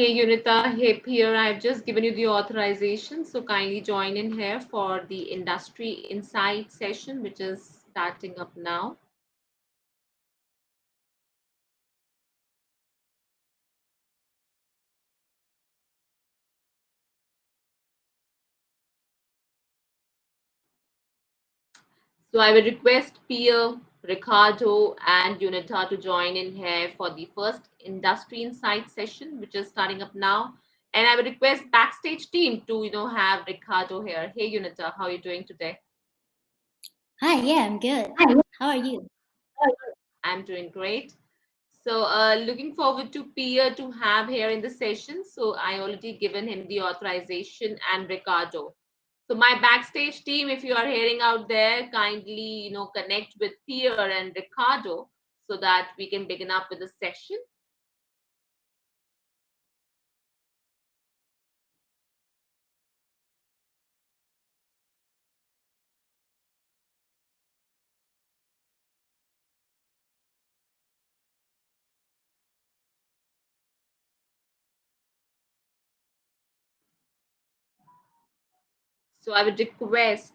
Hey Yunita, hey Pierre, I've just given you the authorization, so kindly join in here for the Industry Insight session, which is starting up now. So I will request Pierre, Ricardo, and Yunita to join in here for the first Industry Insight session, which is starting up now. And I will request backstage team to have Ricardo here. Hey Yunita, how are you doing today? Hi, yeah, I'm good. How are you? I'm doing great. So looking forward to Pierre to have here in the session. So I already given him the authorization and Ricardo. So my backstage team, if you are hearing out there, kindly connect with Pierre and Ricardo so that we can begin up with the session. So I would request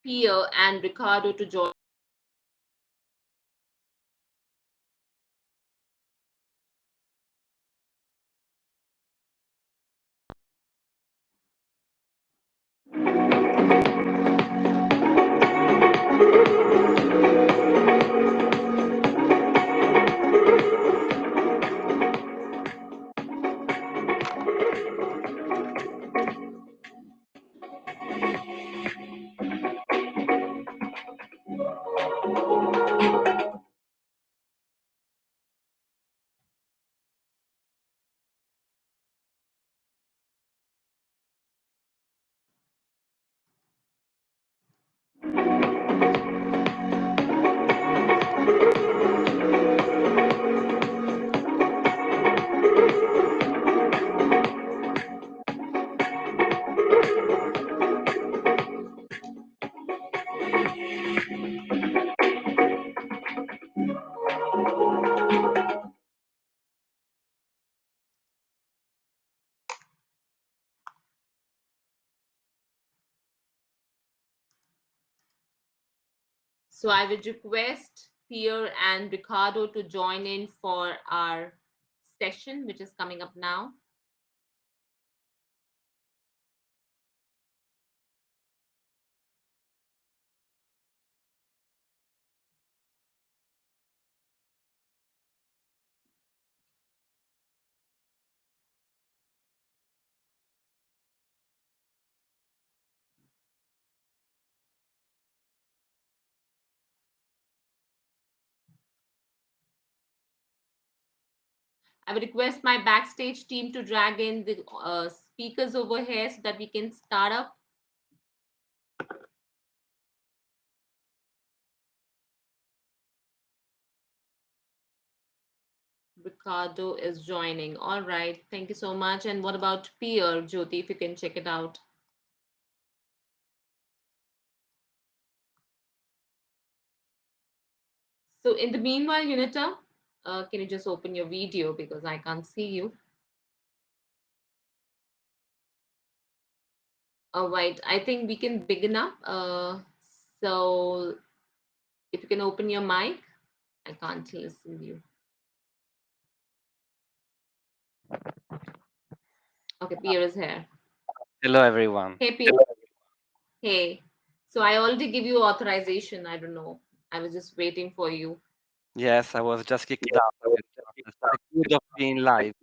Pierre and Ricardo to join. So I would request Pierre and Ricardo to join in for our session, which is coming up now. I would request my backstage team to drag in the speakers over here so that we can start up. Ricardo is joining. All right. Thank you so much. And what about Pierre, Jyoti, if you can check it out? So in the meanwhile, Unita, can you just open your video because I can't see you? All right. I think we can begin up. So if you can open your mic, I can't listen to you. Okay, Pierre is here. Hello, everyone. Hey, Pierre. Hey. So I already give you authorization. I don't know. I was just waiting for you. Yes, I was just kicked out. It's the good of being live.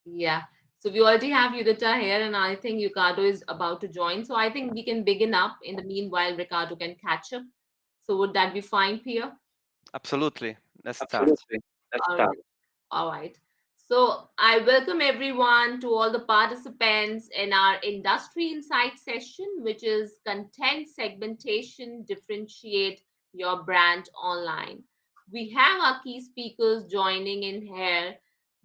Yeah. So we already have Yudita here, and I think Ricardo is about to join. So I think we can begin up. In the meanwhile, Ricardo can catch up. So would that be fine, Pia? Absolutely. Let's start. All right. All right. So I welcome everyone to all the participants in our industry insight session, which is content segmentation, differentiate your brand online. We have our key speakers joining in here.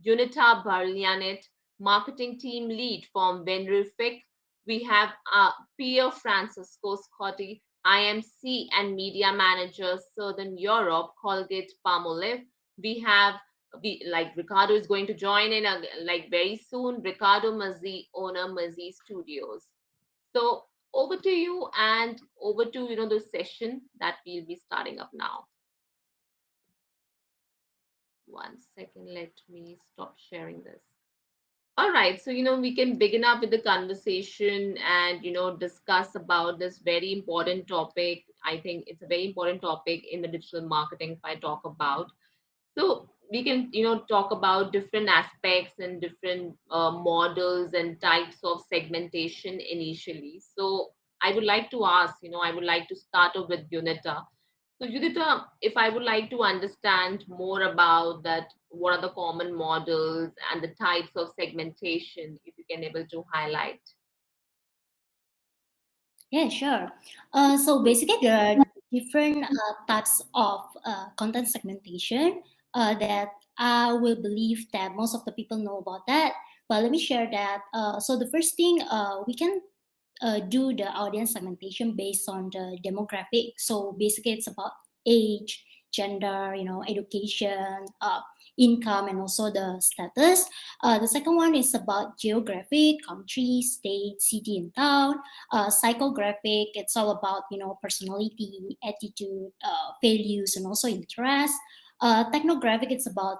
Yunita Barlianet, marketing team lead from Venrific. We have Pierfrancesco Scotti, IMC and media manager, Southern Europe, Colgate Palmolive. We have Ricardo is going to join in like very soon. Ricardo Mazzi, owner Mazzi Studios. So over to you, and over to the session that we'll be starting up now. One second, let me stop sharing this. All right, so we can begin up with the conversation and discuss about this very important topic. I think it's a very important topic in the digital marketing if I talk about. So we can talk about different aspects and different models and types of segmentation initially. So I would like to ask, I would like to start off with Yunita. So, Juditha, if I would like to understand more about that, what are the common models and the types of segmentation, if you can able to highlight. Yeah, sure. So basically, there are different types of content segmentation that I will believe that most of the people know about that. But let me share that. So the first thing, we can do the audience segmentation based on the demographic. So basically, it's about age, gender, education, income, and also the status. The second one is about geographic, country, state, city, and town. Psychographic, it's all about personality, attitude, values, and also interest. Technographic, it's about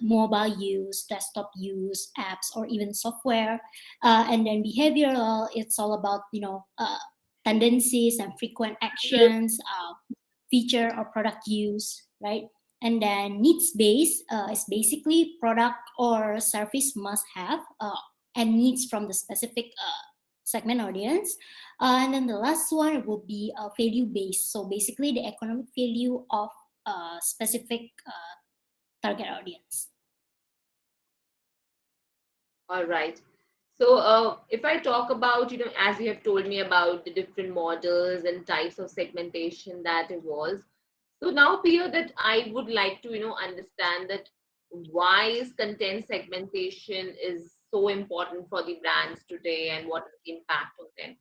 mobile use, desktop use, apps, or even software. And then behavioral, it's all about tendencies and frequent actions, feature or product use, right? And then needs based is basically product or service must have and needs from the specific segment audience. And then the last one will be value based. So basically the economic value of a specific target audience. All right. So, if I talk about, as you have told me about the different models and types of segmentation that evolves. So now, Pierre, that I would like to, understand that why is content segmentation is so important for the brands today and what is the impact on them.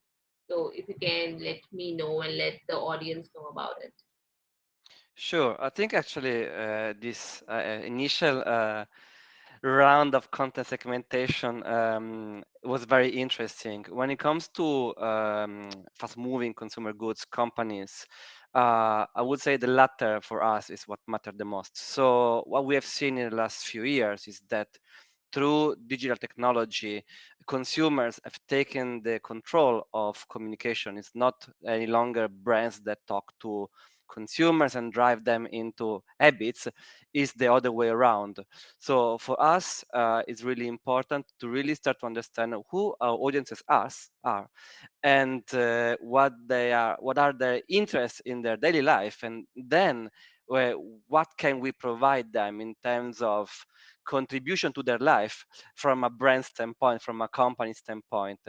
So if you can let me know and let the audience know about it. Sure. I think actually this initial round of content segmentation was very interesting. When it comes to fast-moving consumer goods companies, I would say the latter for us is what mattered the most. So what we have seen in the last few years is that through digital technology, consumers have taken the control of communication. It's not any longer brands that talk to consumers and drive them into habits, is the other way around. So for us, it's really important to really start to understand who our audiences are and what are their interests in their daily life, and then what can we provide them in terms of contribution to their life from a brand standpoint, from a company standpoint.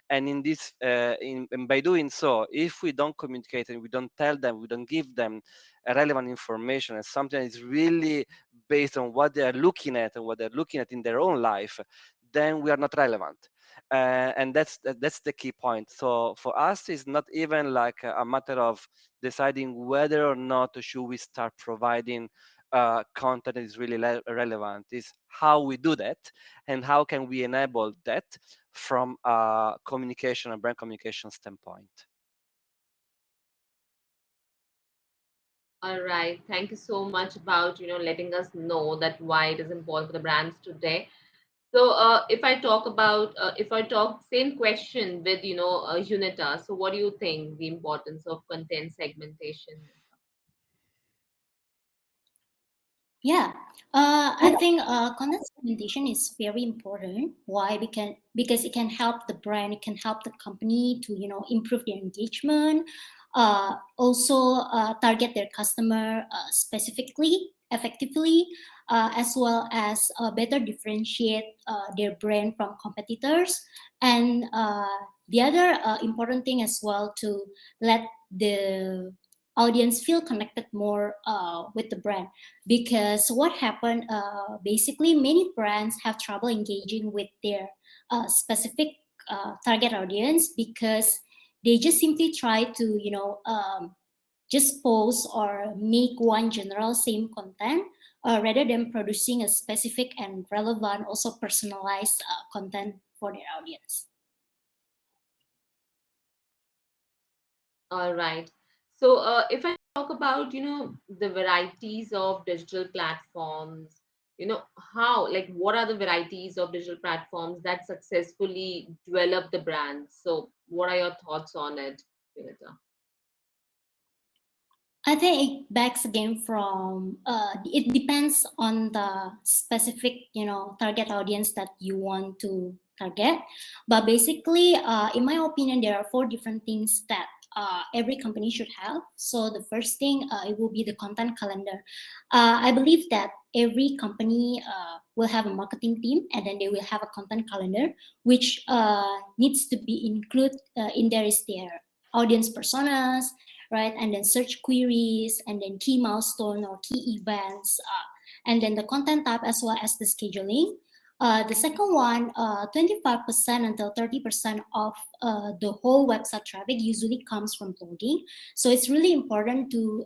And in this and by doing so, if we don't communicate and we don't tell them, we don't give them relevant information and something that is really based on what they are looking at and what they're looking at in their own life, then we are not relevant. And that's the key point. So for us, it's not even like a matter of deciding whether or not should we start providing content that is really relevant. Is how we do that and how can we enable that from a communication and brand communication standpoint. All right. Thank you so much about letting us know that why it is important for the brands today. So if I talk same question with Unita. So what do you think the importance of content segmentation? Yeah, I think content segmentation is very important. Why? Because it can help the brand, it can help the company to improve their engagement, also target their customer specifically, effectively, as well as better differentiate their brand from competitors. And the other important thing as well to let the audience feel connected more with the brand, because what happened basically many brands have trouble engaging with their specific target audience because they just simply try to just post or make one general same content rather than producing a specific and relevant, also personalized content for their audience. All right. So, if I talk about, the varieties of digital platforms, how, what are the varieties of digital platforms that successfully develop the brands? So, what are your thoughts on it, Yunita? I think it backs again from it depends on the specific target audience that you want to target. But basically, in my opinion, there are four different things that every company should have. So the first thing it will be the content calendar. I believe that every company will have a marketing team, and then they will have a content calendar, which needs to be included in there is their audience personas, right? And then search queries, and then key milestone or key events, and then the content type as well as the scheduling. The second one, 25% until 30% of the whole website traffic usually comes from blogging. So it's really important to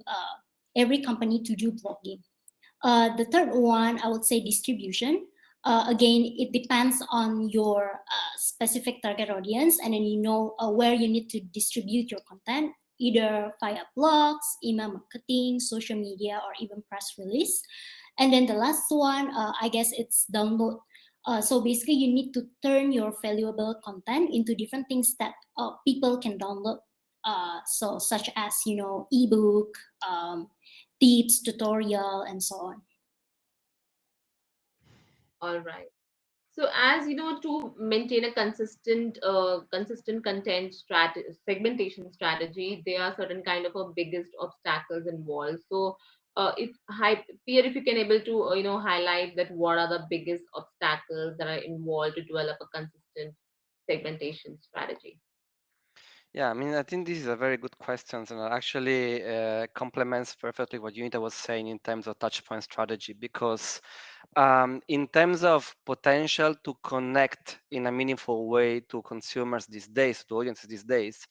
every company to do blogging. The third one, I would say distribution. Again, it depends on your specific target audience, and then where you need to distribute your content, either via blogs, email marketing, social media, or even press release. And then the last one, I guess it's download. So basically, you need to turn your valuable content into different things that people can download. So such as ebook, tips, tutorial, and so on. All right. So, as you know, to maintain a consistent content segmentation strategy, there are certain kind of a biggest obstacles involved. So, Pierre, if you can able to highlight that what are the biggest obstacles that are involved to develop a consistent segmentation strategy. Yeah, I mean, I think this is a very good question, and it actually complements perfectly what Unita was saying in terms of touchpoint strategy. Because in terms of potential to connect in a meaningful way to consumers these days, to audiences these days,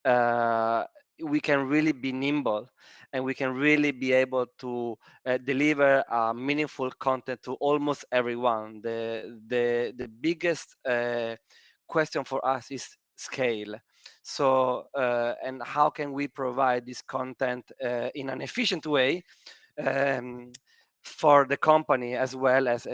uh, we can really be nimble, and we can really be able to deliver meaningful content to almost everyone. The biggest question for us is scale. So and how can we provide this content in an efficient way um, for the company, as well as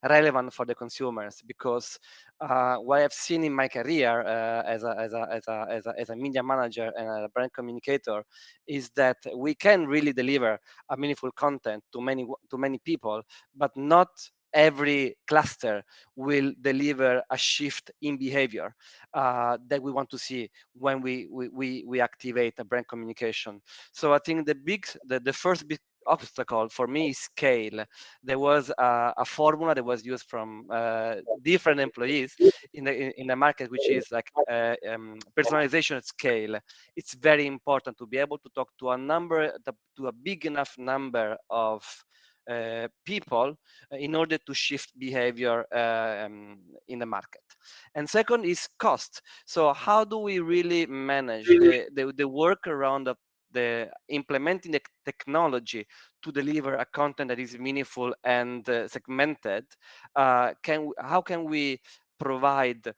relevant for the consumers? Because what I've seen in my career as a media manager and a brand communicator is that we can really deliver a meaningful content to many people, but not every cluster will deliver a shift in behavior that we want to see when we activate a brand communication. So I think the first big obstacle for me is scale. There was a formula that was used from different employees in the market, which is like personalization at scale. It's very important to be able to talk to to a big enough number of people in order to shift behavior in the market. And second is cost. So how do we really manage the workaround of the implementing the technology to deliver a content that is meaningful and segmented? How can we provide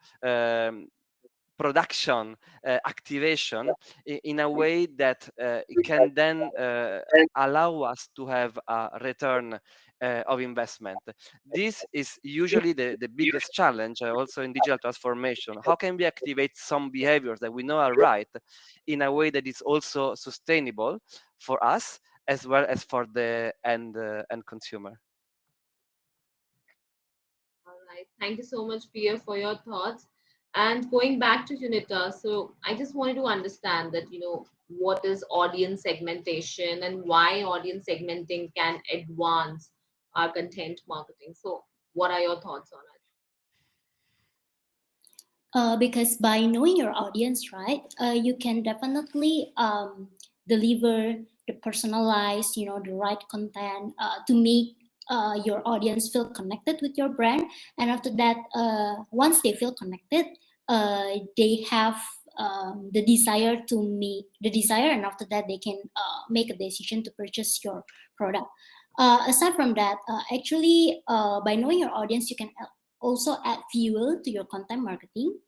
production activation in a way that it can then allow us to have a return of investment? This is usually the biggest challenge also in digital transformation. How can we activate some behaviors that we know are right in a way that is also sustainable for us as well as for the end consumer? All right. Thank you so much, Pierre, for your thoughts. And going back to Junita, so I just wanted to understand that, what is audience segmentation and why audience segmenting can advance our content marketing. So, what are your thoughts on it? Because by knowing your audience, right, you can definitely deliver the personalized, the right content to make your audience feel connected with your brand. And after that, once they feel connected, they have the desire and after that, they can make a decision to purchase your product. Aside from that, actually, by knowing your audience, you can also add fuel to your content marketing,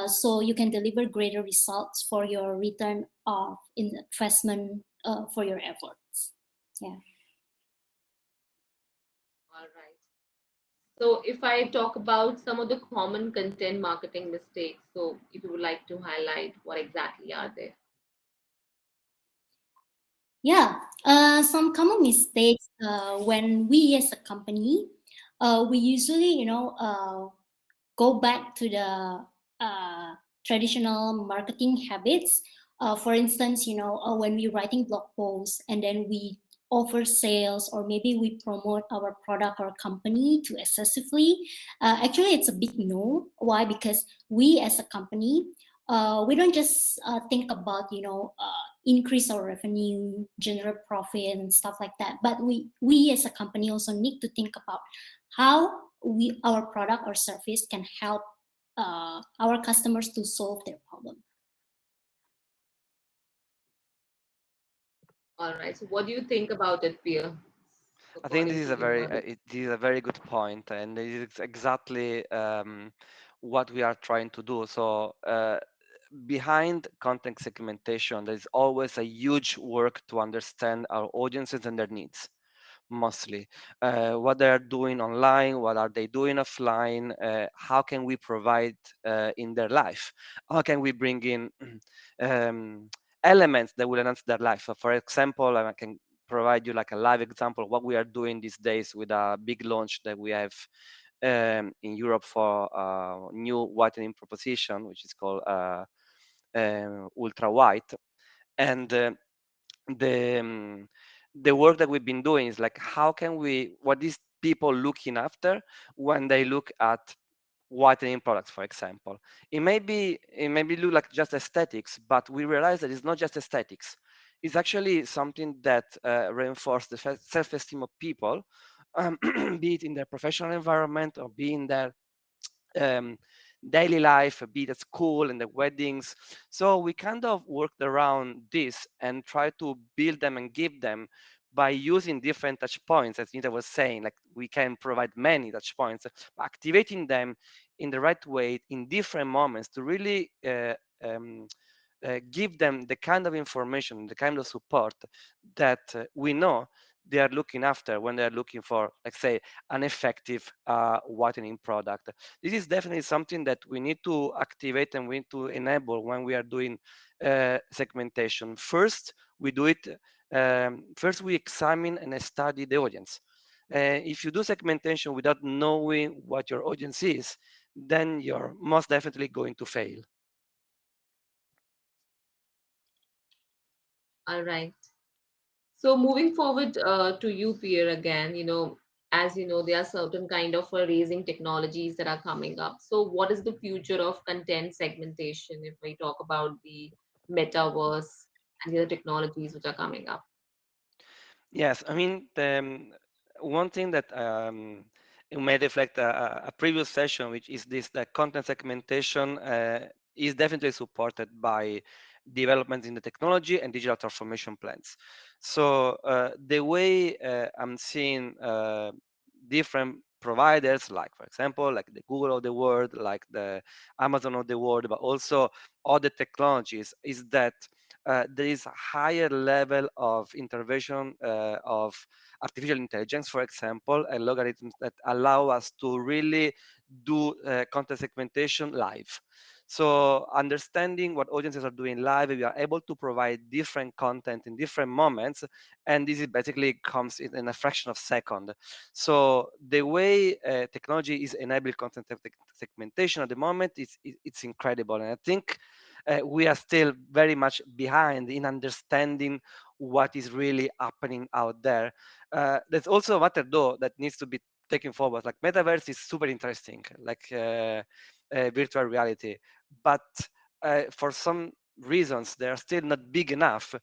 so you can deliver greater results for your return of investment for your efforts. Yeah. All right. So if I talk about some of the common content marketing mistakes, so if you would like to highlight what exactly are they? Yeah, some common mistakes when we as a company, we usually, go back to the traditional marketing habits. For instance, when we're writing blog posts and then we offer sales or maybe we promote our product or company too excessively, actually it's a big no. Why? Because we as a company, we don't just think about, increase our revenue, generate profit and stuff like that, but we as a company also need to think about how our product or service can help our customers to solve their problem. All right. So what do you think about it, Pierre? I think According to you, what is this is a very good point, and this is exactly what we are trying to do. So behind content segmentation, there is always a huge work to understand our audiences and their needs. Mostly, what they are doing online, what are they doing offline, how can we provide in their life, how can we bring in um, elements that will enhance their life. So for example, I can provide you like a live example of what we are doing these days with a big launch that we have in Europe for new whitening proposition, which is called ultra white. And the the work that we've been doing is like, how can we, what is people looking after when they look at whitening products, for example. It may be look like just aesthetics, but we realize that it's not just aesthetics. It's actually something that reinforces the self-esteem of people, be it in their professional environment or be in their um, daily life, be it at school and the weddings. So we kind of worked around this and try to build them and give them by using different touch points, as Nita was saying. Like, we can provide many touch points, but activating them in the right way in different moments to really um, give them the kind of information, the kind of support that we know they are looking after when they are looking for, like, say, an effective whitening product. This is definitely something that we need to activate and we need to enable when we are doing segmentation. First, we do it. First, we examine and study the audience. If you do segmentation without knowing what your audience is, then you're most definitely going to fail. all right. So moving forward to you, Pierre, again, as you know, there are certain kind of raising technologies that are coming up. So what is the future of content segmentation if we talk about the metaverse and the other technologies which are coming up? Yes, I mean, one thing that it may reflect a previous session, which is this: that content segmentation is definitely supported by developments in the technology and digital transformation plans. So the way I'm seeing different providers, like, for example, like the Google of the world, like the Amazon of the world, but also other technologies, is that there is a higher level of intervention of artificial intelligence, for example, and logarithms that allow us to really do content segmentation live. So understanding what audiences are doing live, we are able to provide different content in different moments, and this is basically comes in a fraction of a second. So the way technology is enabling content segmentation at the moment, it's incredible, and I think we are still very much behind in understanding what is really happening out there. There's also a matter, though, that needs to be taken forward. Like, metaverse is super interesting, like virtual reality, but for some reasons they are still not big enough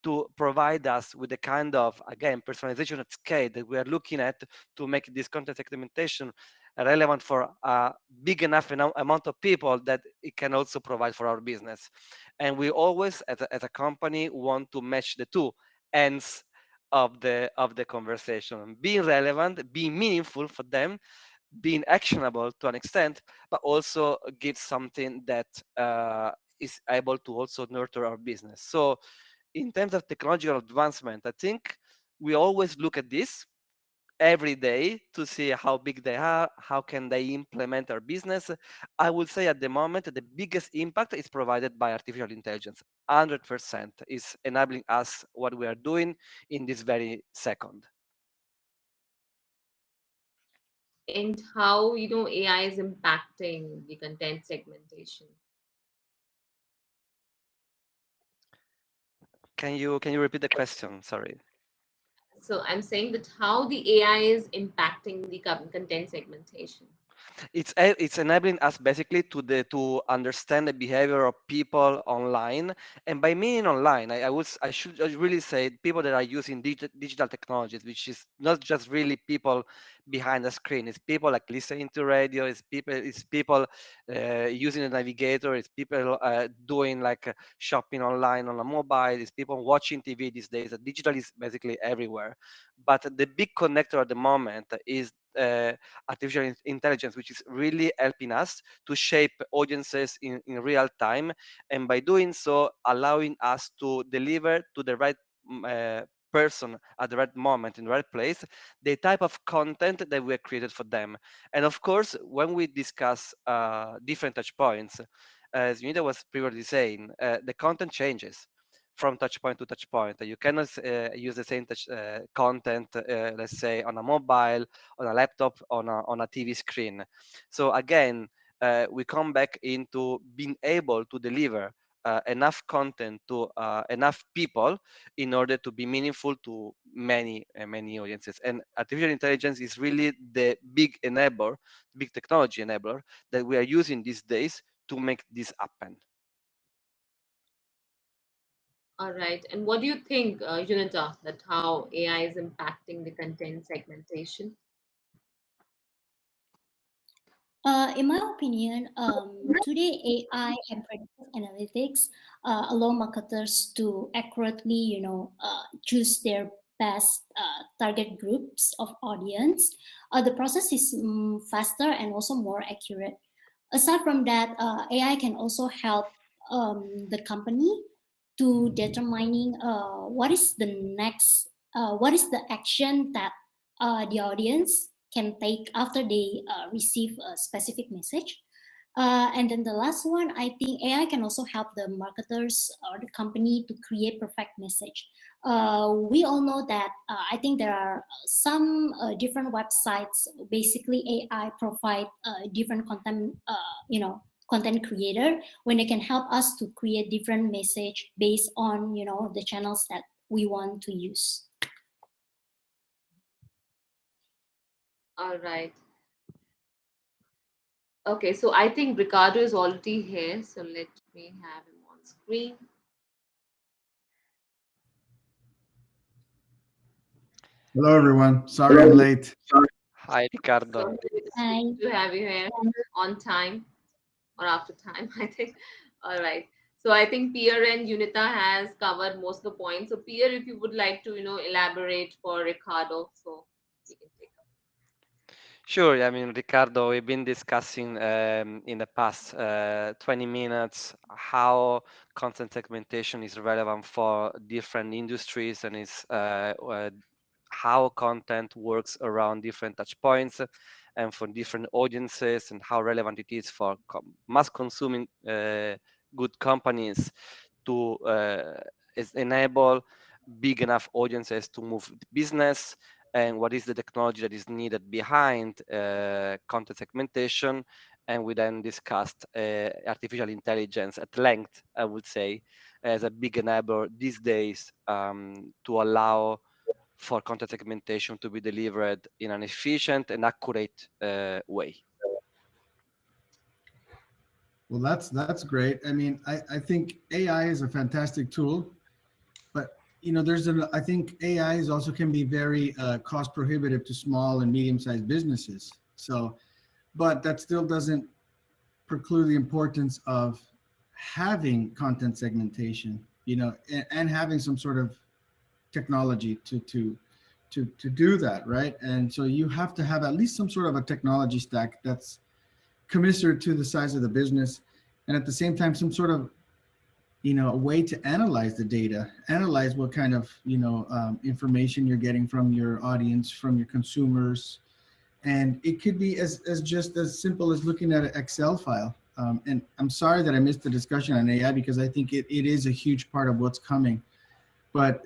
to provide us with the kind of, again, personalization at scale that we are looking at to make this content segmentation relevant for a big enough amount of people that it can also provide for our business. And we always, as a company, want to match the two. Hence, of the conversation, being relevant, being meaningful for them, being actionable to an extent, but also give something that is able to also nurture our business. So in terms of technological advancement, I think we always look at this every day to see how big they are, how can they implement our business. I would say at the moment the biggest impact is provided by artificial intelligence. 100% is enabling us what we are doing in this very second. And how, AI is impacting the content segmentation. Can you repeat the question? Sorry. So I'm saying that how the AI is impacting the content segmentation. It's enabling us basically to understand the behavior of people online, and by meaning online, I should really say people that are using digital technologies, which is not just really people behind the screen. It's people like listening to radio. It's people using a navigator. It's people doing like shopping online on a mobile. It's people watching TV these days. Digital is basically everywhere, but the big connector at the moment is artificial intelligence, which is really helping us to shape audiences in real time, and by doing so, allowing us to deliver to the right person at the right moment in the right place the type of content that we have created for them. And of course, when we discuss different touch points, as Unita was previously saying, the content changes from touch point to touch point. You cannot use the same content, let's say, on a mobile, on a laptop, on a TV screen. So again, we come back into being able to deliver enough content to enough people in order to be meaningful to many audiences. And artificial intelligence is really the big enabler, big technology enabler that we are using these days to make this happen. All right. And what do you think, Yunita, that how AI is impacting the content segmentation? In my opinion, today AI and predictive analytics allow marketers to accurately, choose their best target groups of audience. The process is faster and also more accurate. Aside from that, AI can also help the company to determining what is the action that the audience can take after they receive a specific message. And then the last one, I think AI can also help the marketers or the company to create perfect message. We all know that I think there are some different websites. Basically, AI provide different content, content creator when they can help us to create different message based on the channels that we want to use. All right. Okay, so I think Ricardo is already here. So let me have him on screen. Hello, everyone. Sorry I'm late. Hi, Ricardo. So it's Hi. good to have you here on time or after time, I think. All right. So I think Pierre and Unita has covered most of the points. So Pierre, if you would like to, elaborate for Ricardo, so we can take up. Sure. I mean, Ricardo, we've been discussing in the past 20 minutes how content segmentation is relevant for different industries, and is how content works around different touch points and for different audiences, and how relevant it is for mass consuming good companies to enable big enough audiences to move the business, and what is the technology that is needed behind content segmentation. And we then discussed artificial intelligence at length, I would say, as a big enabler these days to allow for content segmentation to be delivered in an efficient and accurate way. Well, that's great. I mean, I think AI is a fantastic tool, but I think AI is also can be very cost prohibitive to small and medium-sized businesses. So, but that still doesn't preclude the importance of having content segmentation, and having some sort of technology to do that, right? And so you have to have at least some sort of a technology stack that's commensurate to the size of the business, and at the same time some sort of a way to analyze the data, analyze what kind of information you're getting from your audience, from your consumers. And it could be as just as simple as looking at an Excel file. And I'm sorry that I missed the discussion on AI, because I think it is a huge part of what's coming. But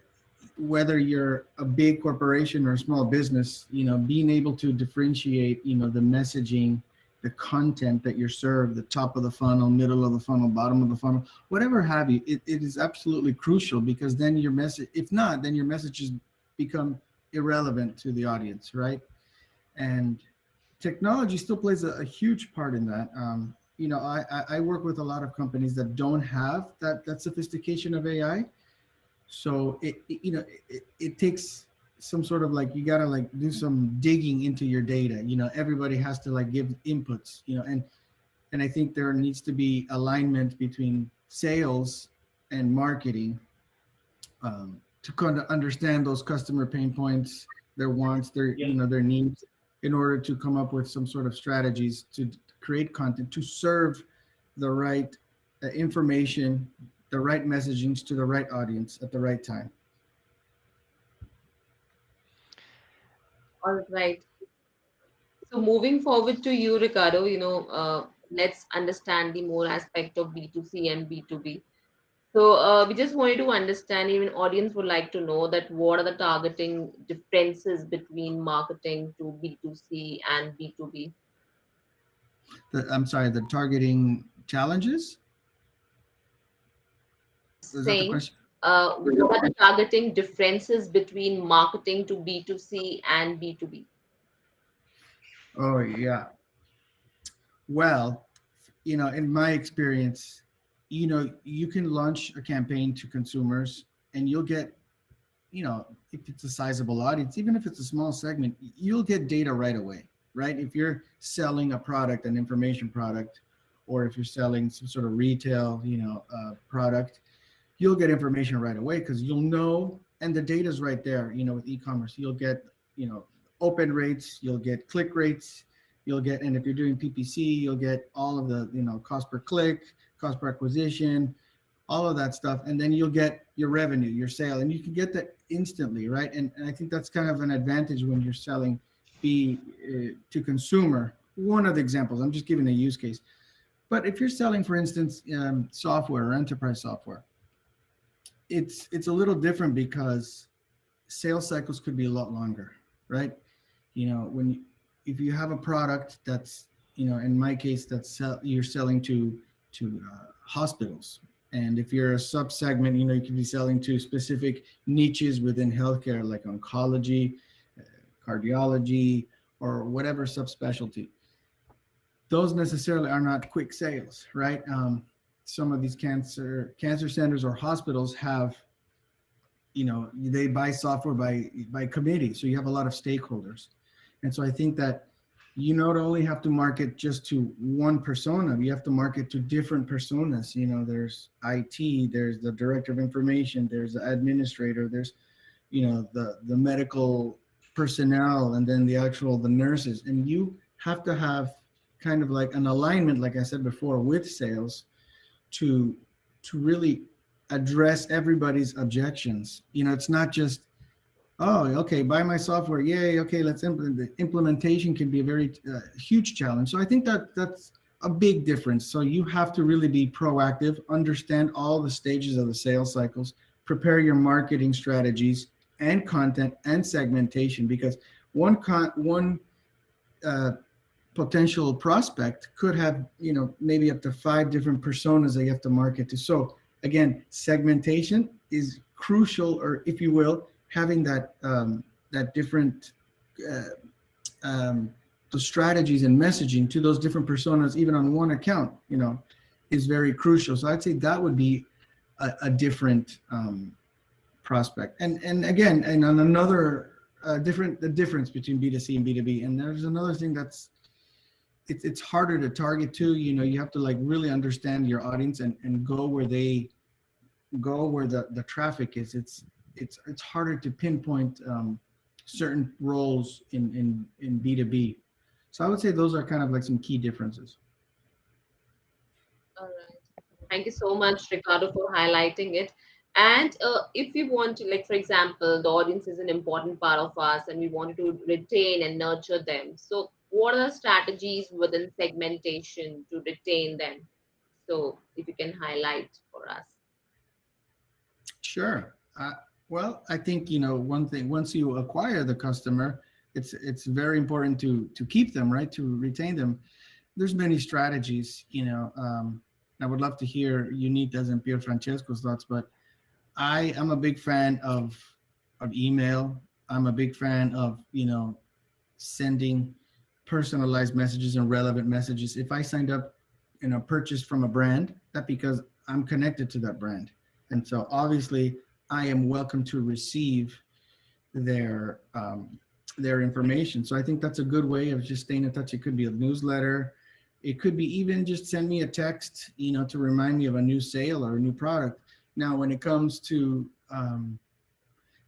whether you're a big corporation or a small business, being able to differentiate, the messaging, the content that you're served, the top of the funnel, middle of the funnel, bottom of the funnel, whatever have you, it is absolutely crucial, because then your message, if not, then your messages become irrelevant to the audience, right? And technology still plays a huge part in that. I work with a lot of companies that don't have that sophistication of AI. So it takes some sort of you gotta do some digging into your data. Everybody has to give inputs, and I think there needs to be alignment between sales and marketing, to kind of understand those customer pain points, their wants, their their needs, in order to come up with some sort of strategies to create content to serve the right information, the right messaging to the right audience at the right time. All right. So moving forward to you, Ricardo, let's understand the more aspect of B2C and B2B. So we just wanted to understand, even audience would like to know that what are the targeting differences between marketing to B2C and B2B? I'm sorry, the targeting challenges? Is that the Saying, question? what are the targeting differences between marketing to B2C and B2B? Oh, yeah. Well, in my experience, you can launch a campaign to consumers and you'll get, if it's a sizable audience, even if it's a small segment, you'll get data right away, right? If you're selling a product, an information product, or if you're selling some sort of retail, product, you'll get information right away, because you'll know, and the data's right there, with e-commerce, you'll get, open rates, you'll get click rates, you'll get, and if you're doing PPC, you'll get all of the, cost per click, cost per acquisition, all of that stuff. And then you'll get your revenue, your sale, and you can get that instantly, right? And I think that's kind of an advantage when you're selling to consumer. One of the examples, I'm just giving a use case. But if you're selling, for instance, software or enterprise software, it's a little different, because sales cycles could be a lot longer, right? If you have a product that's, in my case, you're selling to hospitals, and if you're a sub-segment, you can be selling to specific niches within healthcare, like oncology, cardiology, or whatever subspecialty. Those necessarily are not quick sales, right? Some of these cancer centers or hospitals have, they buy software by committee, so you have a lot of stakeholders. And so I think that you not only have to market just to one persona, you have to market to different personas. There's IT, there's the director of information, there's the administrator, there's, the medical personnel, and then the nurses. And you have to have kind of like an alignment, like I said before, with sales to really address everybody's objections. It's not just, oh, okay, buy my software, yay, okay, let's implement. The implementation can be a very huge challenge. So I think that's a big difference. So you have to really be proactive, understand all the stages of the sales cycles, prepare your marketing strategies and content and segmentation, because one potential prospect could have, maybe up to 5 different personas that you have to market to. So again, segmentation is crucial, or if you will, having that different the strategies and messaging to those different personas, even on one account, is very crucial. So I'd say that would be a different prospect. And again, and on another the difference between B2C and B2B. And there's another thing it's harder to target to. You have to really understand your audience and go where the traffic is. it's harder to pinpoint certain roles in B2B. So I would say those are kind of like some key differences. All right. Thank you so much, Ricardo, for highlighting it. And if we want to, like, for example, the audience is an important part of us and we wanted to retain and nurture them. So, what are the strategies within segmentation to retain them? So, if you can highlight for us. Sure. Well, I think, you know, one thing, once you acquire the customer, it's very important to keep them, right? To retain them. There's many strategies, you know. I would love to hear Unita's and Pierfrancesco's thoughts, but I am a big fan of email. I'm a big fan of, you know, sending personalized messages and relevant messages. If I signed up in a purchase from a brand, that because I'm connected to that brand. And so obviously I am welcome to receive their their information. So I think that's a good way of just staying in touch. It could be a newsletter. It could be even just send me a text, you know, to remind me of a new sale or a new product. Now, when it comes to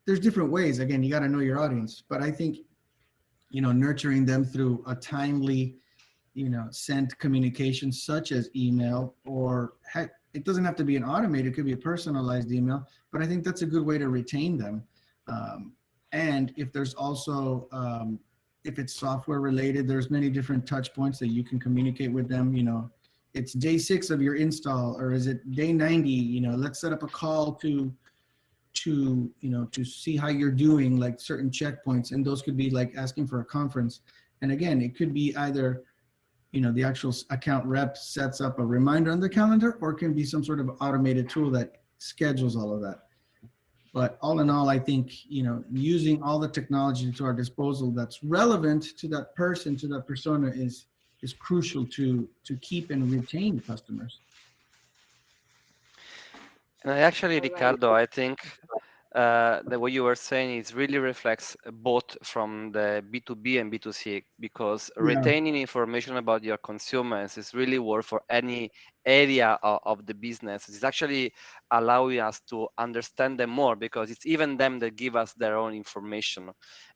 there's different ways. Again, you got to know your audience, but I think, you know, nurturing them through a timely, you know, sent communication such as email, or heck, it doesn't have to be an automated, it could be a personalized email, but I think that's a good way to retain them. And if there's also if it's software related, there's many different touch points that you can communicate with them. You know, it's day 6 of your install, or is it day 90? You know, let's set up a call to you know, to see how you're doing, like certain checkpoints, and those could be like asking for a conference. And again, it could be either, you know, the actual account rep sets up a reminder on the calendar, or it can be some sort of automated tool that schedules all of that. But all in all, I think, you know, using all the technology to our disposal that's relevant to that person, to that persona, is crucial to keep and retain customers. And I actually, All right. Ricardo, I think the way you were saying is really reflects both from the B2B and B2C, because Yeah, retaining information about your consumers is really worth for any area of the business. It's actually allowing us to understand them more, because it's even them that give us their own information.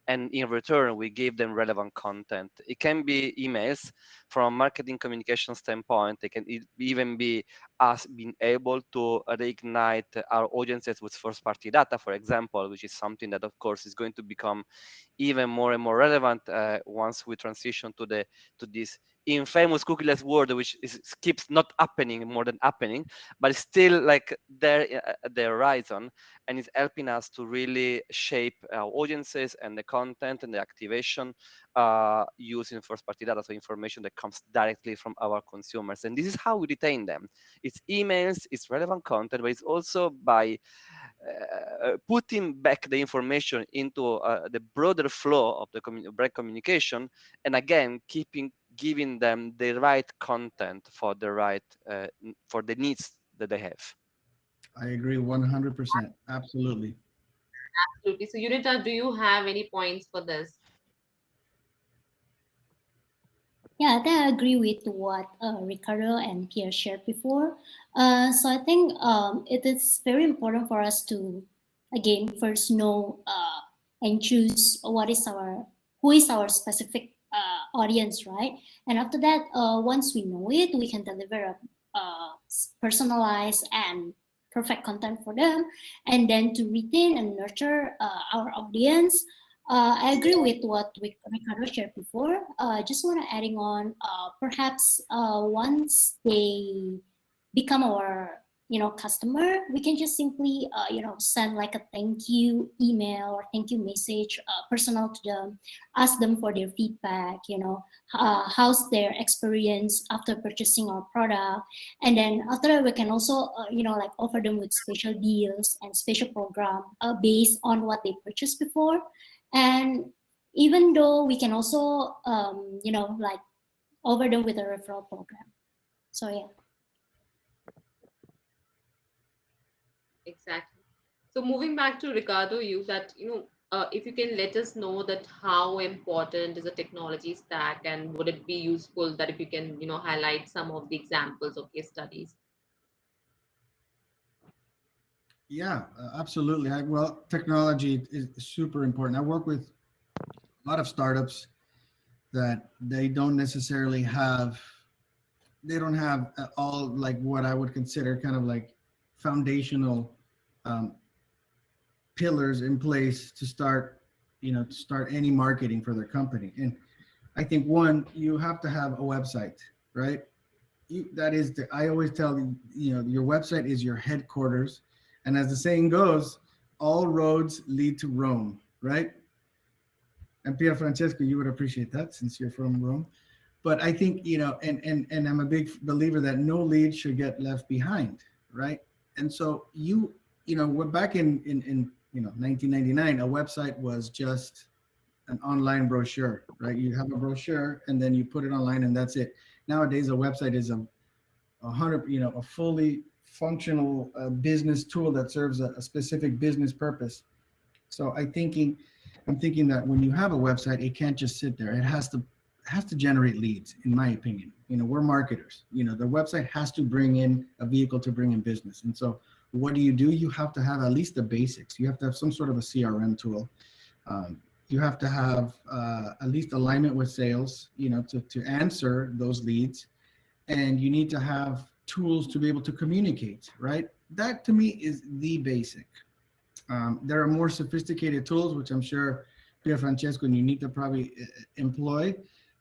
And in return, we give them relevant content. It can be emails from a marketing communication standpoint. It can even be us being able to reignite our audiences with first party data, for example, which is something that of course is going to become even more and more relevant once we transition to this infamous cookieless world, which keeps not happening more than happening, but it's still like there at the horizon, and it's helping us to really shape our audiences and the content and the activation using first party data, so information that comes directly from our consumers. And this is how we retain them. It's emails, it's relevant content, but it's also by putting back the information into the broader flow of the brand communication, and again giving them the right content for the right for the needs that they have. I agree 100%. Absolutely. Absolutely. So, Unita, do you have any points for this? Yeah, I think I agree with what Ricardo and Pierre shared before. So I think it is very important for us to, again, first know and choose who is our specific audience, right? And after that, once we know it, we can deliver a personalized and perfect content for them, and then to retain and nurture our audience. I agree with what Ricardo shared before. Just want to adding on, perhaps once they become our customer, we can just simply send like a thank you email or thank you message personal to them, ask them for their feedback, how's their experience after purchasing our product. And then after that, we can also like offer them with special deals and special program based on what they purchased before. And even though we can also like offer them with a referral program. So yeah. Exactly. So moving back to Ricardo, if you can let us know that how important is a technology stack, and would it be useful that if you can, highlight some of the examples of case studies? Yeah, absolutely. Well, technology is super important. I work with a lot of startups that they don't have all like what I would consider kind of like foundational um, pillars in place to start, to start any marketing for their company. And I think one, you have to have a website, right? That is I always tell your website is your headquarters, and as the saying goes, all roads lead to Rome, right? And Pierfrancesco, you would appreciate that since you're from Rome. But I think, and I'm a big believer that no lead should get left behind, right? And so we're back in 1999, a website was just an online brochure, right? You have a brochure and then you put it online and that's it. Nowadays, a website is a fully functional business tool that serves a specific business purpose. So I'm thinking that when you have a website, it can't just sit there. It has to generate leads, in my opinion. We're marketers. The website has to bring in a vehicle to bring in business. And so what do? You have to have at least the basics. You have to have some sort of a CRM tool. You have to have at least alignment with sales, to answer those leads. And you need to have tools to be able to communicate, right? That to me is the basic. There are more sophisticated tools, which I'm sure Pierfrancesco and Yunita probably employ,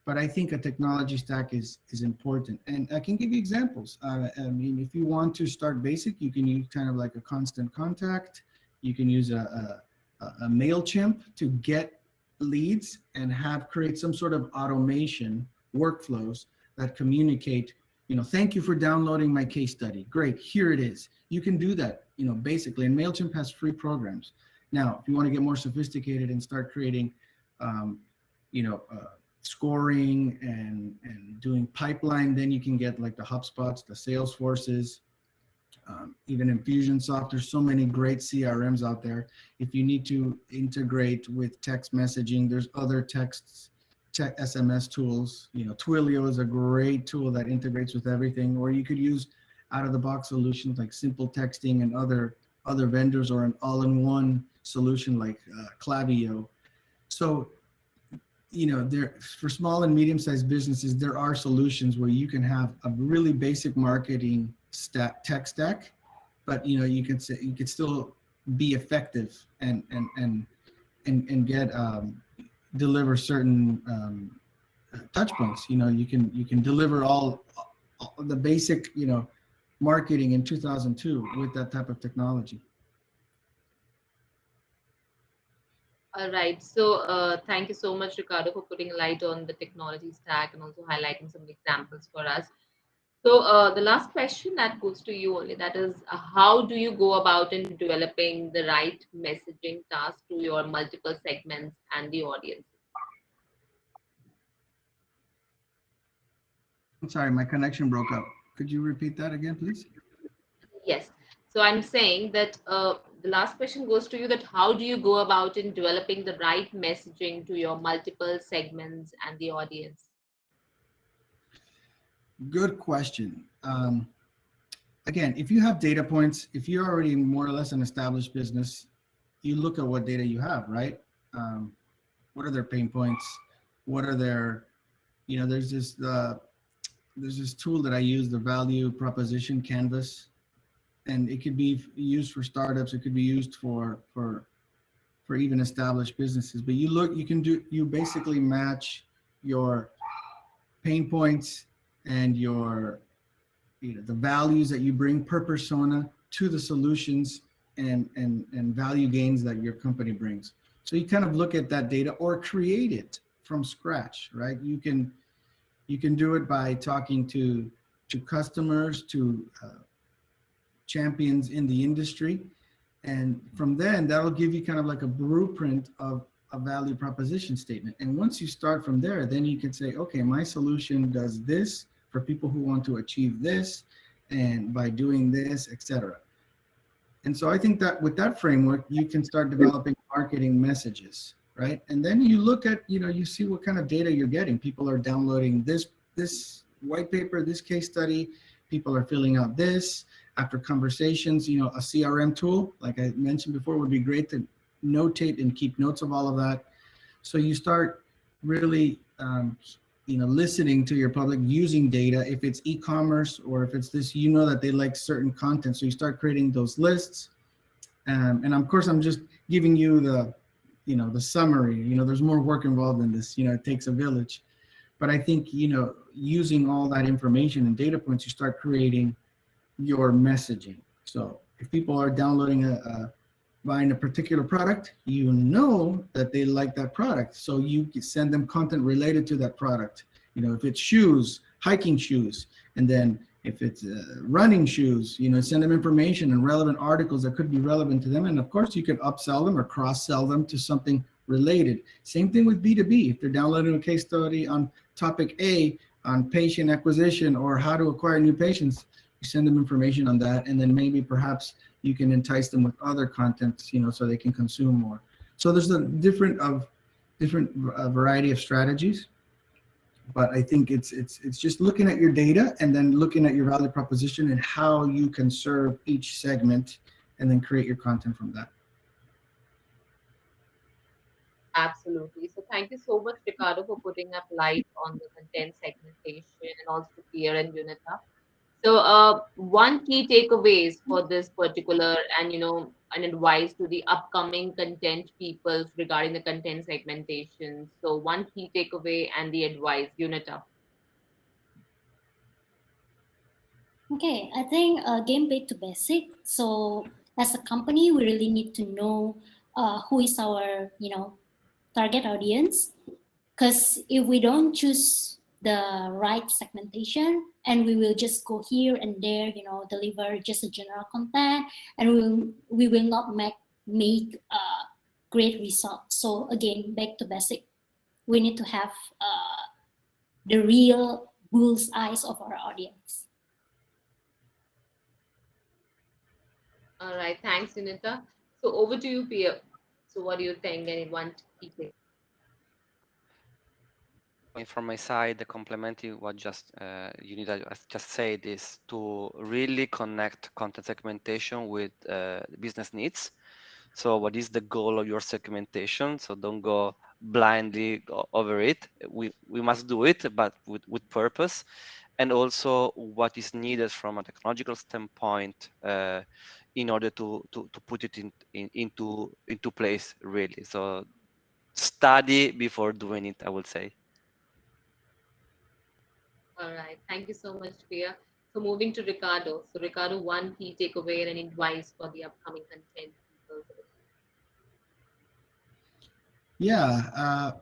but I think a technology stack is important. And I can give you examples. I mean, if you want to start basic, you can use kind of like a constant contact. You can use a MailChimp to get leads and create some sort of automation workflows that communicate, thank you for downloading my case study. Great, here it is. You can do that, basically. And MailChimp has free programs. Now, if you want to get more sophisticated and start creating, scoring and doing pipeline, then you can get like the HubSpots, the Salesforces, even Infusionsoft. There's so many great CRMs out there. If you need to integrate with text messaging, there's other SMS tools. Twilio is a great tool that integrates with everything, or you could use out of the box solutions like Simple Texting and other vendors, or an all-in-one solution like Klaviyo. So, there for small and medium-sized businesses, there are solutions where you can have a really basic marketing tech stack, but you can still be effective and get deliver certain touch points. You can deliver all the basic marketing in 2002 with that type of technology. All right. So thank you so much, Ricardo, for putting a light on the technology stack and also highlighting some examples for us. So the last question that goes to you only, that is, how do you go about in developing the right messaging task to your multiple segments and the audience? I'm sorry, my connection broke up. Could you repeat that again, please? Yes. So I'm saying that the last question goes to you, that how do you go about in developing the right messaging to your multiple segments and the audience? Good question. Again, if you have data points, if you're already more or less an established business, you look at what data you have, right? What are their pain points? What are their, there's this tool that I use, the value proposition canvas, and it could be used for startups. It could be used for even established businesses. But you basically match your pain points and your, the values that you bring per persona to the solutions and value gains that your company brings. So you kind of look at that data or create it from scratch, right? You can do it by talking to customers, to champions in the industry. And from then, that'll give you kind of like a blueprint of a value proposition statement. And once you start from there, then you can say, okay, my solution does this for people who want to achieve this, and by doing this, etc. And so I think that with that framework, you can start developing marketing messages, right? And then you look at, you see what kind of data you're getting. People are downloading this white paper, this case study. People are filling out this. after conversations, a CRM tool, like I mentioned before, would be great to notate and keep notes of all of that. So you start really, listening to your public, using data. If it's e-commerce or if it's this, that they like certain content. So you start creating those lists. And of course, I'm just giving you the summary. There's more work involved in this. It takes a village. But I think, using all that information and data points, you start creating your messaging. So if people are downloading buying a particular product, that they like that product. So you can send them content related to that product. If it's shoes, hiking shoes, and then if it's running shoes, send them information and relevant articles that could be relevant to them. And of course, you could upsell them or cross-sell them to something related. Same thing with B2B. If they're downloading a case study on topic A, on patient acquisition or how to acquire new patients, you send them information on that, and then maybe perhaps you can entice them with other content, so they can consume more. So there's a different variety of strategies, but I think it's just looking at your data and then looking at your value proposition and how you can serve each segment, and then create your content from that. Absolutely. So thank you so much, Ricardo, for putting up light on the content segmentation, and also to Pierre and Yunita. So, one key takeaways for this particular, and an advice to the upcoming content people regarding the content segmentation. So, one key takeaway and the advice, Unita. Okay, I think game back to basic. So as a company, we really need to know who is our target audience, because if we don't choose the right segmentation and we will just go here and there, deliver just a general content, and we will not make great results. So again, back to basic, we need to have the real bull's eyes of our audience. All right, thanks, Unita. So, over to you, Pierre. So, what do you think? And one key takeaway. From my side, complementing what Yunita just said, is to really connect content segmentation with business needs. So what is the goal of your segmentation? So don't go blindly over it. We must do it, but with purpose. And also what is needed from a technological standpoint in order to put it into place, really. So study before doing it, I would say. All right, thank you so much, Pierre. So, moving to Ricardo. So, Ricardo, one key takeaway and an advice for the upcoming content people. Yeah,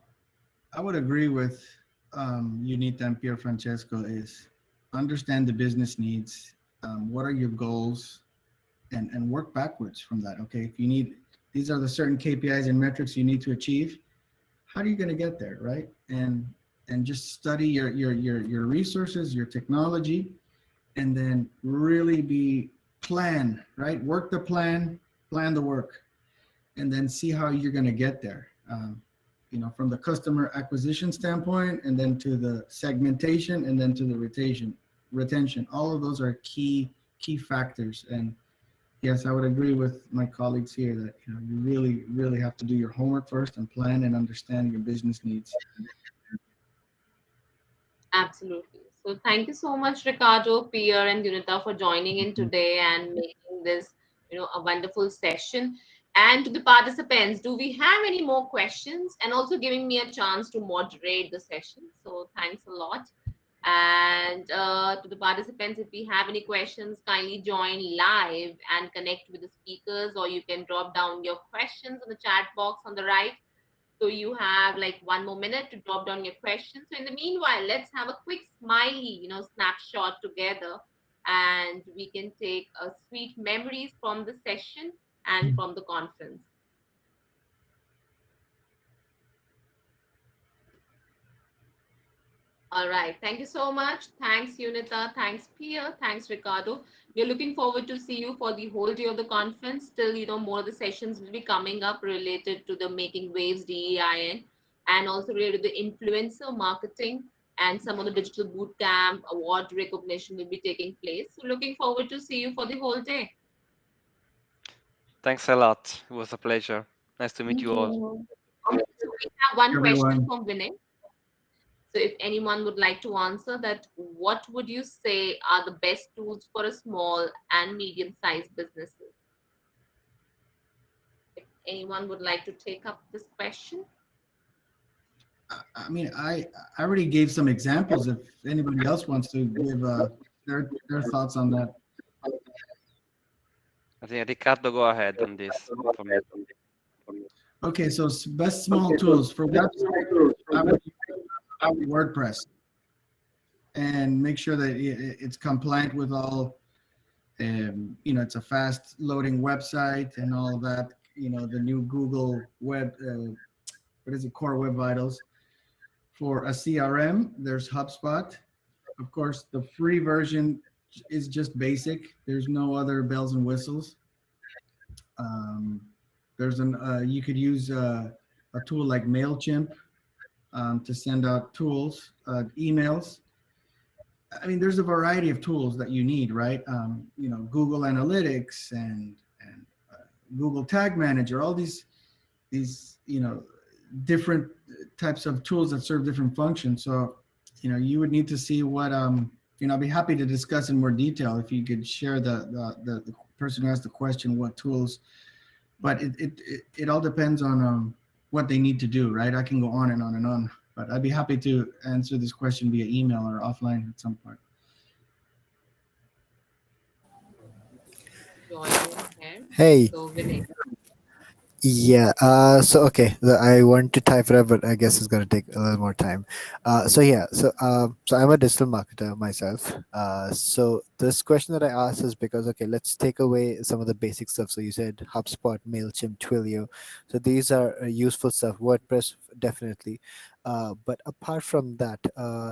I would agree with Yunita and Pierfrancesco, is understand the business needs. What are your goals, and work backwards from that. Okay, if you need, these are the certain KPIs and metrics you need to achieve. How are you going to get there, right? And just study your resources, your technology, and then really plan, right? Work the plan the work, and then see how you're going to get there. From the customer acquisition standpoint, and then to the segmentation, and then to the retention. All of those are key factors. And yes, I would agree with my colleagues here that you really have to do your homework first and plan and understand your business needs. Absolutely. So thank you so much, Ricardo, Pierre, and Unita for joining in today and making this, a wonderful session. And to the participants, do we have any more questions? And also giving me a chance to moderate the session. So thanks a lot. And to the participants, if we have any questions, kindly join live and connect with the speakers, or you can drop down your questions in the chat box on the right. So you have like 1 more minute to drop down your questions. So in the meanwhile, let's have a quick smiley, snapshot together, and we can take sweet memories from the session and from the conference. All right. Thank you so much. Thanks, Unita. Thanks, Pierre. Thanks, Ricardo. We're looking forward to see you for the whole day of the conference. Still, more of the sessions will be coming up related to the Making Waves DEIN, and also related to the influencer marketing and some of the digital bootcamp award recognition will be taking place. So looking forward to see you for the whole day. Thanks a lot. It was a pleasure. Nice to meet Thank you all. you. Okay, so we have one question Everyone. from Vinay. So if anyone would like to answer that, what would you say are the best tools for a small and medium-sized businesses? If anyone would like to take up this question. I mean, I already gave some examples. If anybody else wants to give their thoughts on that. I think Ricardo, go ahead on this for me. Okay, so best small tools for website, I would use WordPress and make sure that it's compliant with all, it's a fast loading website and all of that. The new Google Web, what is it, Core Web Vitals. For a CRM, there's HubSpot. Of course, the free version is just basic. There's no other bells and whistles. You could use a tool like MailChimp to send out emails. I mean, there's a variety of tools that you need, right? Google Analytics and Google Tag Manager, all these different types of tools that serve different functions. So, you would need to see what I'd be happy to discuss in more detail if you could share the person who asked the question what tools. But it all depends on what they need to do, right? I can go on and on and on, but I'd be happy to answer this question via email or offline at some point. Joining here. Hey, So Vinay. yeah. So okay, I want to type it up, but I guess it's gonna take a little more time. So yeah. So I'm a digital marketer myself. So this question that I asked is because okay, let's take away some of the basic stuff. So you said HubSpot, Mailchimp, Twilio. So these are useful stuff. WordPress definitely. But apart from that,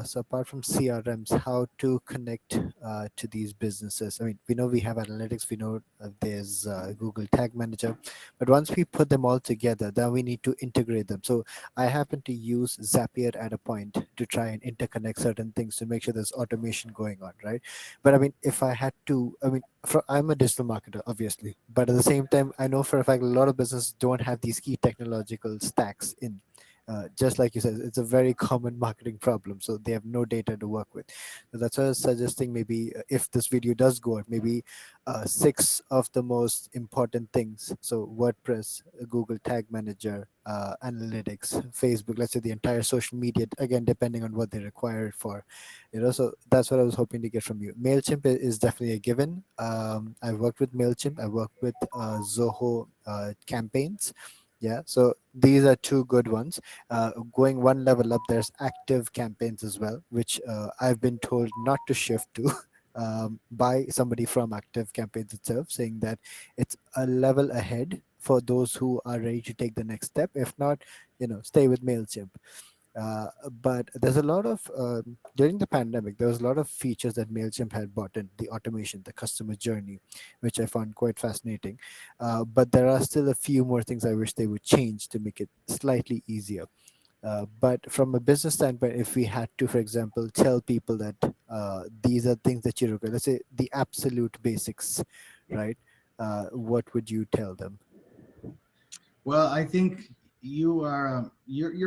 so apart from CRMs, how to connect to these businesses? I mean, we know we have analytics. We know there's Google Tag Manager, but once we put them all together, then we need to integrate them. So I happen to use Zapier at a point to try and interconnect certain things to make sure there's automation going on, right? But I mean, if I had to, I mean, I'm a digital marketer, obviously, but at the same time, I know for a fact a lot of businesses don't have these key technological stacks in. Just like you said, it's a very common marketing problem. So they have no data to work with. So that's why I was suggesting maybe if this video does go out, maybe 6 of the most important things. So WordPress, Google Tag Manager, analytics, Facebook, let's say the entire social media, again, depending on what they require it for. So that's what I was hoping to get from you. MailChimp is definitely a given. I've worked with MailChimp. I worked with Zoho campaigns. Yeah, so these are 2 good ones. Going one level up, there's active campaigns as well, which I've been told not to shift to by somebody from active campaigns itself, saying that it's a level ahead for those who are ready to take the next step. If not, stay with MailChimp. But there's a lot of during the pandemic, there was a lot of features that MailChimp had brought in, the automation, the customer journey, which I found quite fascinating. But there are still a few more things I wish they would change to make it slightly easier. But from a business standpoint, if we had to, for example, tell people that these are things that you require, let's say the absolute basics, right? What would you tell them? Well, I think you're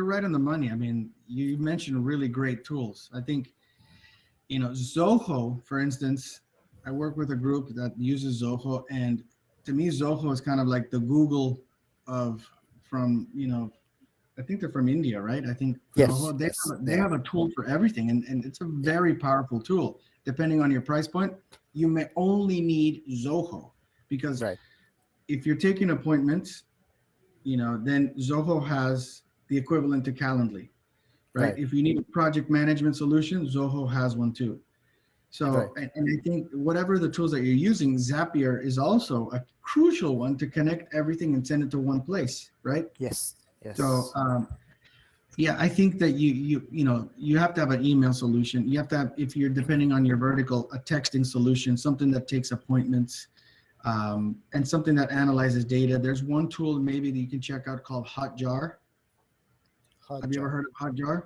right on the money. I mean, you mentioned really great tools. I think Zoho, for instance. I work with a group that uses Zoho, and to me, Zoho is kind of like the Google of from I think they're from India, right? I think Yes, Zoho, yes, they have a tool for everything, and it's a very powerful tool. Depending on your price point, you may only need Zoho because right, if you're taking appointments, then Zoho has the equivalent to Calendly, right? right, If you need a project management solution, Zoho has one too. right. So, and I think whatever the tools that you're using, Zapier is also a crucial one to connect everything and send it to one place, right? Yes, So, yes, yeah, I think that you have to have an email solution. You have to have, if you're depending on your vertical, a texting solution, something that takes appointments, and something that analyzes data. There's one tool maybe that you can check out called Hotjar. Have you ever Hotjar. heard of Hotjar?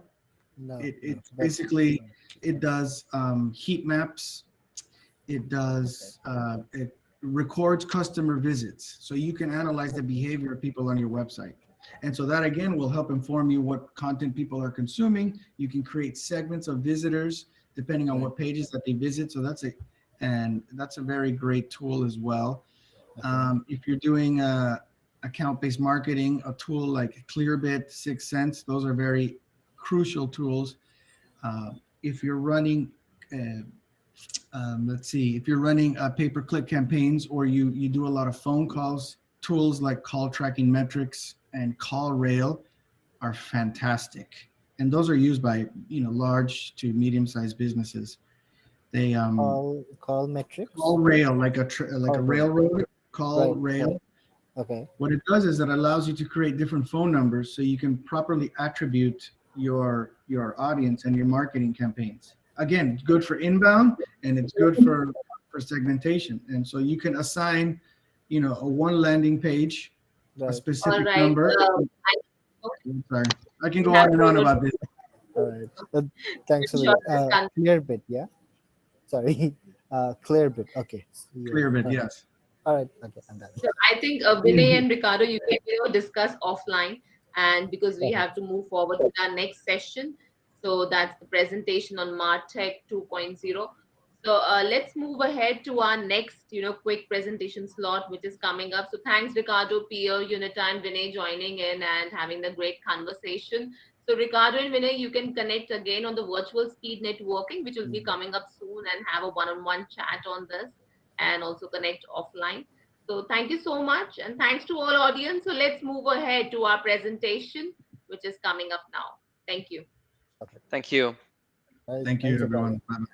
No, It's that's basically, it does heat maps. It does, it records customer visits. So you can analyze the behavior of people on your website. And so that again will help inform you what content people are consuming. You can create segments of visitors depending on what pages that they visit. So that's a very great tool as well. If you're doing account-based marketing, a tool like Clearbit, 6 Sense, those are very crucial tools. If you're running, let's see, if you're running pay-per-click campaigns, or you do a lot of phone calls, tools like Call Tracking Metrics and CallRail are fantastic. And those are used by, large to medium-sized businesses. They call metrics. CallRail, like a railroad, Right. CallRail. Okay. What it does is it allows you to create different phone numbers so you can properly attribute your audience and your marketing campaigns. Again, it's good for inbound and it's good for segmentation. And so you can assign, a one landing page, a Right. All specific right. number. Sorry, I can go on and on about this. All right. Thanks for Sure, the Clearbit. Yeah. Sorry. Clearbit. Okay. Clearbit, yes. All right. Okay. I'm done. So I think Vinay and Ricardo, you can discuss offline, and because we Okay. have to move forward with our next session. So that's the presentation on Martech 2.0. So let's move ahead to our next, quick presentation slot, which is coming up. So thanks, Ricardo, Pierre, Yunita, and Vinay joining in and having the great conversation. So Ricardo and Vinay, you can connect again on the virtual speed networking, which will be coming up soon, and have a one-on-one chat on this, and also connect offline. So thank you so much, and thanks to all audience. So let's move ahead to our presentation, which is coming up now. Thank you. Okay. Thank you. Thank you, everyone. Bye-bye.